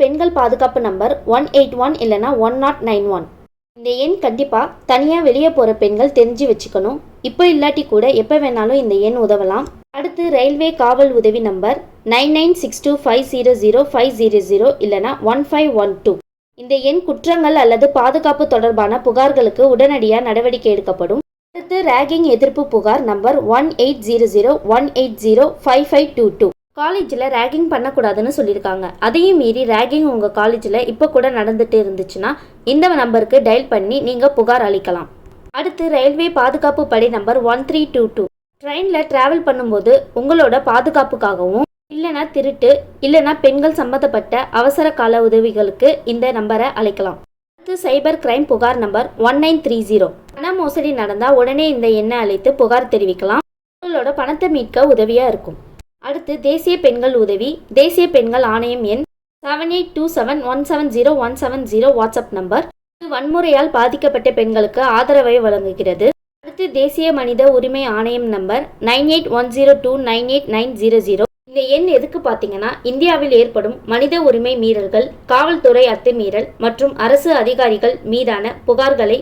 பெண்கள் பாதுகாப்பு நம்பர் 181 இல்லைனா 1091. இந்த எண் கண்டிப்பாக தனியாக வெளியே போகிற பெண்கள் தெரிஞ்சு வச்சுக்கணும். இப்போ இல்லாட்டி கூட எப்போ வேணாலும் இந்த எண் உதவலாம். அடுத்து ரயில்வே காவல் உதவி நம்பர் 9962500500 இல்லைனா 1512. இந்த எண் குற்றங்கள் அல்லது பாதுகாப்பு தொடர்பான புகார்களுக்கு உடனடியாக நடவடிக்கை எடுக்கப்படும். அடுத்து ரேகிங் எதிர்ப்பு புகார் நம்பர் 180018055522. காலேஜில் ரேகிங் பண்ணக்கூடாதுன்னு சொல்லியிருக்காங்க. அதையும் மீறி ரேகிங் உங்கள் காலேஜில் இப்போ கூட நடந்துட்டு இருந்துச்சுன்னா இந்த நம்பருக்கு டயல் பண்ணி நீங்கள் புகார் அளிக்கலாம். அடுத்து ரயில்வே பாதுகாப்பு படை நம்பர் 1322. ட்ரெயினில் ட்ராவல் பண்ணும்போது உங்களோட பாதுகாப்புக்காகவும் இல்லைனா திருட்டு இல்லைனா பெண்கள் சம்மந்தப்பட்ட அவசர கால உதவிகளுக்கு இந்த நம்பரை அழைக்கலாம். அடுத்து சைபர் கிரைம் புகார் நம்பர் 1930. பண மோசடி நடந்தால் உடனே இந்த எண்ணை அழைத்து புகார் தெரிவிக்கலாம். உங்களோட பணத்தை மீட்க உதவியாக இருக்கும். அடுத்து தேசிய பெண்கள் உதவி தேசிய பெண்கள் ஆணையம் எண் 7827170170 வாட்ஸ்அப் நம்பர். வன்முறையால் பாதிக்கப்பட்ட பெண்களுக்கு ஆதரவை வழங்குகிறது. அடுத்து தேசிய மனித உரிமை ஆணையம் நம்பர் 9810298900. இந்த எண் எதுக்கு பார்த்தீங்கன்னா இந்தியாவில் ஏற்படும் மனித உரிமை மீறல்கள், காவல்துறை அத்துமீறல் மற்றும் அரசு அதிகாரிகள் மீதான புகார்களை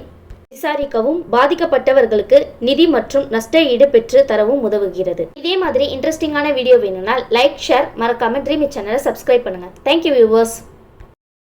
விசாரிக்கவும் பாதிக்கப்பட்டவர்களுக்கு நிதி மற்றும் நஷ்ட ஈடு பெற்று தரவும் உதவுகிறது. இதே மாதிரி இன்ட்ரெஸ்டிங்கான வீடியோ வேணும்னா லைக் ஷேர் மறக்காம ட்ரீம் சேனலை சப்ஸ்கிரைப் பண்ணுங்க. Thank you viewers.